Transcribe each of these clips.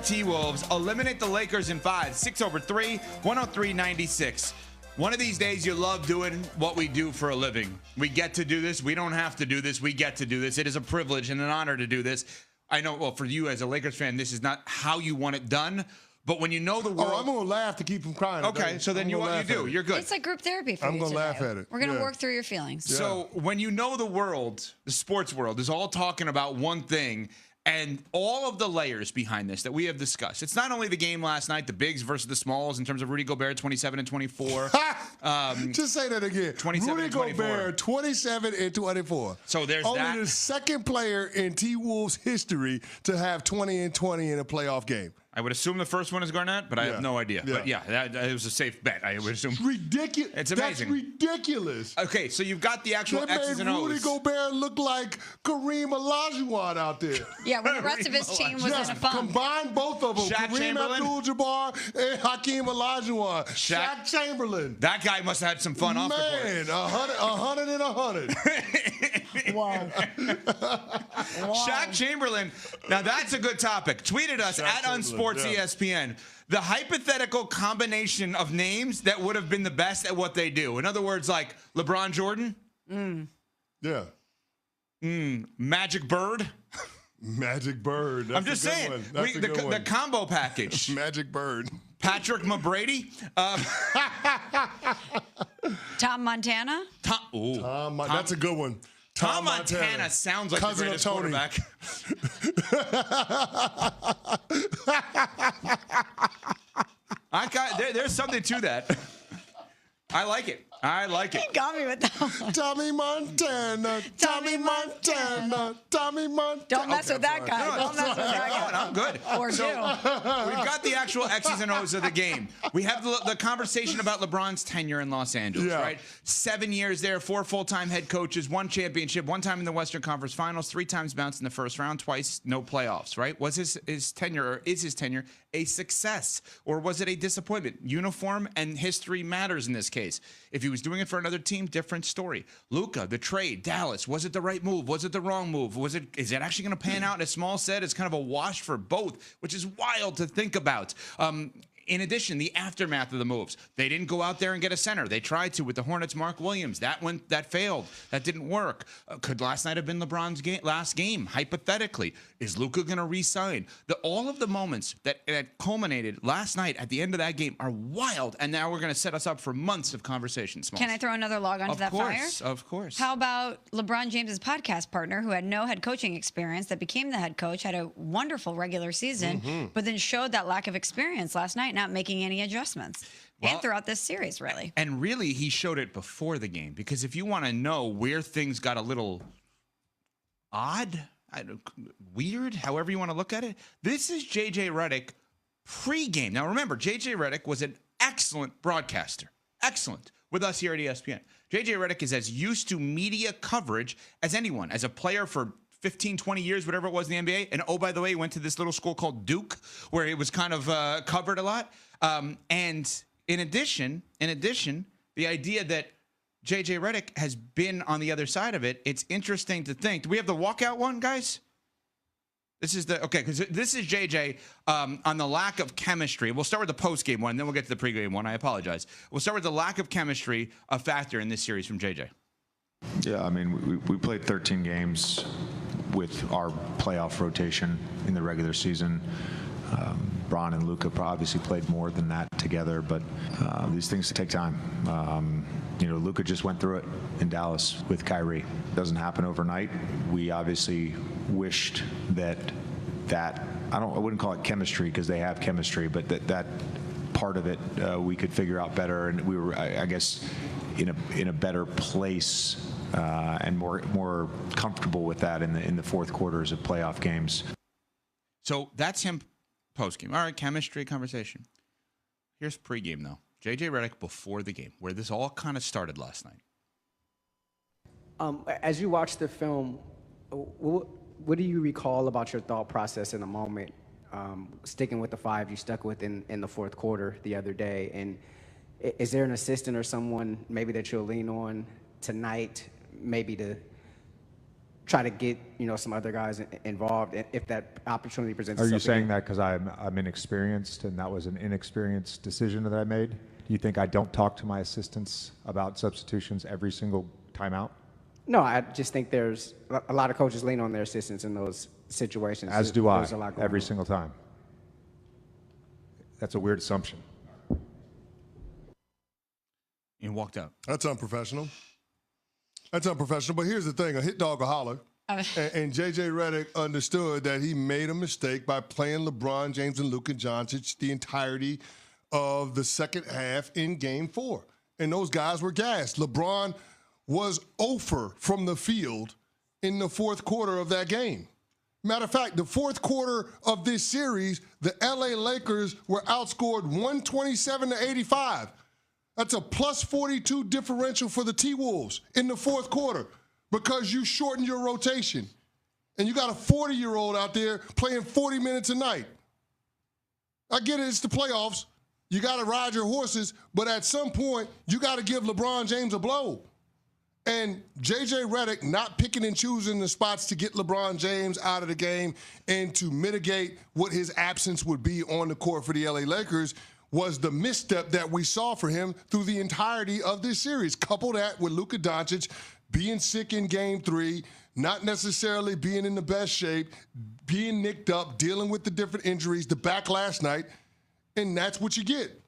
T-Wolves eliminate the Lakers in 5, 6-3, 103-96. One of these days, you love doing what we do for a living. We get to do this. We don't have to do this. We get to do this. It is a privilege and an honor to do this. I know, well, for you as a Lakers fan, this is not how you want it done. But when you know the world... Oh, I'm going to laugh to keep from crying. Okay, so then what you do. You're good. It's like group therapy for you I'm going to laugh at it. We're going to work through your feelings. Yeah. So when you know the world, the sports world, is all talking about one thing... And all of the layers behind this that we have discussed. It's not only the game last night, the bigs versus the smalls in terms of Rudy Gobert, 27 and 24. Just say that again. 27 Rudy and 24. Gobert, 27 and 24. So there's only that. The second player in T-Wolves history to have 20 and 20 in a playoff game. I would assume the first one is Garnett, but I have no idea. Yeah. But yeah, that was a safe bet. I would assume. It's ridiculous. It's amazing. That's ridiculous. Okay, so you've got the actual X's and O's. Rudy Gobert look like Kareem Olajuwon out there. Yeah, when the rest of his team was in a funk. Combine both of them. Shaq Kareem Chamberlain. Abdul-Jabbar and Hakeem Olajuwon. Shaq Chamberlain. That guy must have had some fun off the court. Man, 100 and 100. Wow. Shaq Chamberlain. Now that's a good topic. Tweeted us at Unsports ESPN. The hypothetical combination of names that would have been the best at what they do. In other words, like LeBron Jordan. Yeah. Magic Bird. Magic Bird. That's I'm just saying. The combo package. Magic Bird. Patrick McBrady. Tom Montana. That's a good one. Tom Montana sounds like cousin the greatest of Tony. quarterback. There's something to that. I like it. He got me with that one. Tommy Montana. Tommy Montana. Tommy Montana. Don't mess with that guy. Don't mess with that guy. I'm good. Or do. We've got the actual X's and O's of the game. We have the conversation about LeBron's tenure in Los Angeles, right? 7 years there, 4 full-time head coaches, 1 championship, 1 time in the Western Conference Finals, 3 times bounced in the first round, twice no playoffs, right? Was his tenure, or is his tenure, a success? Or was it a disappointment? Uniform and history matters in this case. If he was doing it for another team, different story. Luka, the trade, Dallas, was it the right move? Was it the wrong move? Is it actually going to pan out? As Small said, it's kind of a wash for both, which is wild to think about. In addition, the aftermath of the moves. They didn't go out there and get a center. They tried to with the Hornets' Mark Williams. That failed. That didn't work. Could last night have been LeBron's last game? Hypothetically, is Luka going to re-sign? All of the moments that culminated last night at the end of that game are wild, and now we're going to set us up for months of conversation. Smalls. Can I throw another log onto that fire? Of course. How about LeBron James's podcast partner, who had no head coaching experience, that became the head coach, had a wonderful regular season, but then showed that lack of experience last night, not making any adjustments. And throughout this series, really. And really, he showed it before the game, because if you want to know where things got a little odd, weird, however you want to look at it, this is J.J. Redick pre-game. Now, remember, J.J. Redick was an excellent broadcaster. Excellent. With us here at ESPN. J.J. Redick is as used to media coverage as anyone. As a player for 15, 20 years, whatever it was in the NBA. And oh, by the way, he went to this little school called Duke, where it was kind of covered a lot. And in addition, the idea that J.J. Redick has been on the other side of it, it's interesting to think. Do we have the walkout one, guys? This is because this is JJ on the lack of chemistry. We'll start with the post-game one, then we'll get to the pre-game one. I apologize. We'll start with the lack of chemistry, a factor in this series from JJ. Yeah, I mean, we played 13 games with our playoff rotation in the regular season. Bron and Luka obviously played more than that together, but these things take time. Luka just went through it in Dallas with Kyrie. It doesn't happen overnight. We obviously wished that I wouldn't call it chemistry, because they have chemistry, but that part of it we could figure out better, and we were, I guess, in a better place and more comfortable with that in the fourth quarters of playoff games. So that's him post-game. All right, chemistry conversation. Here's pre-game, though. J.J. Redick before the game, where this all kind of started last night. As you watch the film, what do you recall about your thought process in the moment, sticking with the 5 you stuck with in the fourth quarter the other day? And is there an assistant or someone maybe that you'll lean on tonight, maybe to try to get some other guys involved if that opportunity presents Are itself. you saying that because I'm inexperienced and that was an inexperienced decision that I made? Do you think I don't talk to my assistants about substitutions every single timeout? No, I just think there's a lot of coaches lean on their assistants in those situations. As do I, There's a lot going every on. single time. That's a weird assumption. And walked out. That's unprofessional. That's unprofessional. But here's the thing: a hit dog will holler. And JJ Redick understood that he made a mistake by playing LeBron James and Luka Doncic the entirety of the second half in Game 4. And those guys were gassed. LeBron was 0 from the field in the fourth quarter of that game. Matter of fact, the fourth quarter of this series, the LA Lakers were outscored 127-85. That's a plus 42 differential for the T-Wolves in the fourth quarter because you shortened your rotation. And you got a 40-year-old out there playing 40 minutes a night. I get it, it's the playoffs. You got to ride your horses, but at some point, you got to give LeBron James a blow. And J.J. Redick not picking and choosing the spots to get LeBron James out of the game and to mitigate what his absence would be on the court for the L.A. Lakers was the misstep that we saw for him through the entirety of this series. Couple that with Luka Doncic being sick in Game 3, not necessarily being in the best shape, being nicked up, dealing with the different injuries, the back last night, and that's what you get.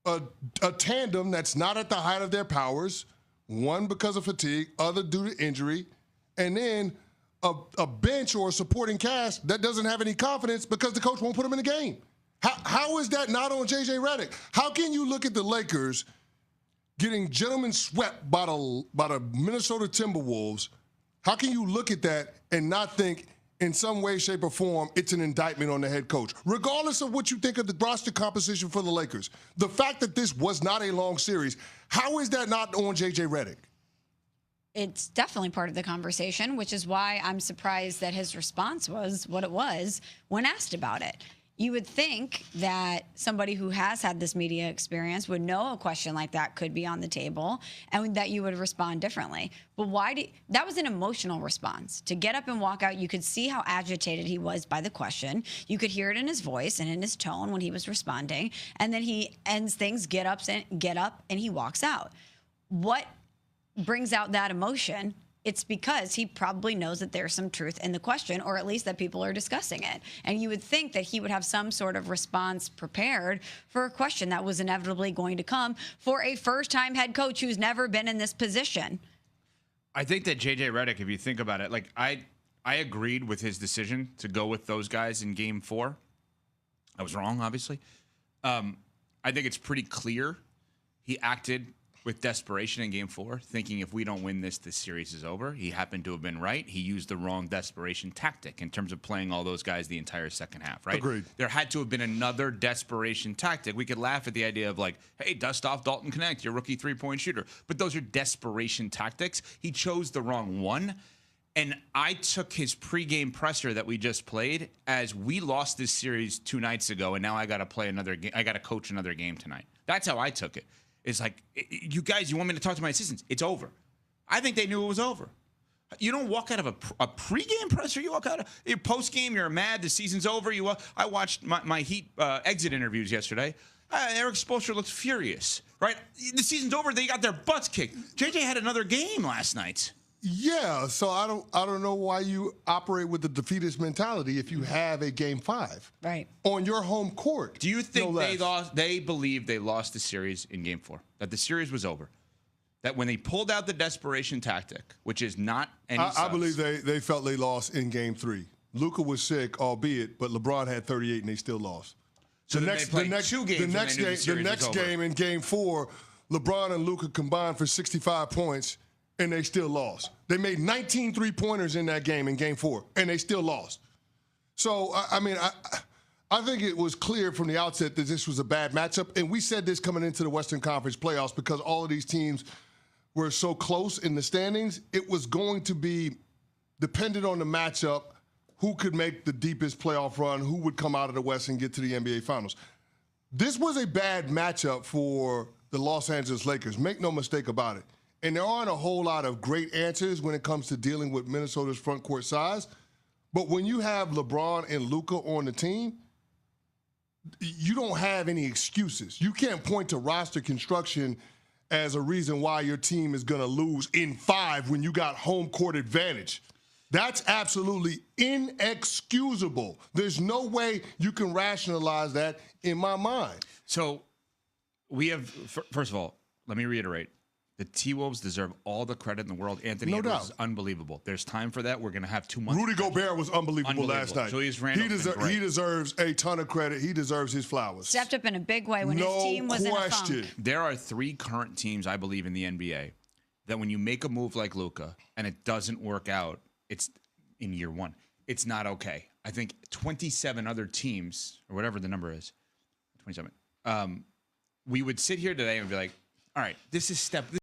A tandem that's not at the height of their powers, one because of fatigue, other due to injury, and then a bench or a supporting cast that doesn't have any confidence because the coach won't put them in the game. How is that not on J.J. Redick? How can you look at the Lakers getting gentlemen swept by the Minnesota Timberwolves? How can you look at that and not think in some way, shape, or form it's an indictment on the head coach? Regardless of what you think of the roster composition for the Lakers, the fact that this was not a long series, how is that not on J.J. Redick? It's definitely part of the conversation, which is why I'm surprised that his response was what it was when asked about it. You would think that somebody who has had this media experience would know a question like that could be on the table and that you would respond differently. But that was an emotional response. To get up and walk out, you could see how agitated he was by the question. You could hear it in his voice and in his tone when he was responding. And then he ends things, get up, and he walks out. What brings out that emotion? It's because he probably knows that there's some truth in the question, or at least that people are discussing it. And you would think that he would have some sort of response prepared for a question that was inevitably going to come for a first-time head coach who's never been in this position. I think that J.J. Redick, if you think about it, like I agreed with his decision to go with those guys in Game 4. I was wrong, obviously. I think it's pretty clear he acted with desperation in Game 4, thinking if we don't win this series is over. He happened to have been right. He used the wrong desperation tactic in terms of playing all those guys the entire second half, right? Agreed. There had to have been another desperation tactic. We could laugh at the idea of like, hey, dust off Dalton Connect, your rookie three-point shooter. But those are desperation tactics. He chose the wrong one. And I took his pregame presser that we just played as we lost this series 2 nights ago, and now I got to play another game. I got to coach another game tonight. That's how I took it. It's like, you guys, you want me to talk to my assistants? It's over. I think they knew it was over. You don't walk out of a pregame presser. You walk out of your postgame. You're mad. The season's over. I watched my Heat exit interviews yesterday. Eric Spoelstra looked furious, right? The season's over. They got their butts kicked. JJ had another game last night. Yeah, so I don't know why you operate with the defeatist mentality if you have a Game 5 Right. on your home court. Do you think no less. they believed they lost the series in Game 4? That the series was over? That when they pulled out the desperation tactic, which is not any I believe they felt they lost in Game 3. Luka was sick, albeit, but LeBron had 38 and they still lost. So the next game in Game 4, LeBron and Luka combined for 65 points. And they still lost. They made 19 3-pointers in that game in Game 4, and they still lost. So, I think it was clear from the outset that this was a bad matchup. And we said this coming into the Western Conference playoffs because all of these teams were so close in the standings. It was going to be dependent on the matchup, who could make the deepest playoff run, who would come out of the West and get to the NBA Finals. This was a bad matchup for the Los Angeles Lakers. Make no mistake about it. And there aren't a whole lot of great answers when it comes to dealing with Minnesota's front court size. But when you have LeBron and Luka on the team, you don't have any excuses. You can't point to roster construction as a reason why your team is going to lose in 5 when you got home court advantage. That's absolutely inexcusable. There's no way you can rationalize that in my mind. So we have, first of all, let me reiterate. The T-Wolves deserve all the credit in the world. Anthony Edwards is unbelievable. There's time for that. We're going to have 2 months. Rudy Gobert was unbelievable last night. Julius Randle he deserves a ton of credit. He deserves his flowers. Stepped up in a big way when his team was in a funk. There are 3 current teams, I believe, in the NBA that when you make a move like Luka and it doesn't work out, it's in year 1. It's not okay. I think 27 other teams, or whatever the number is, 27, we would sit here today and be like, all right, this is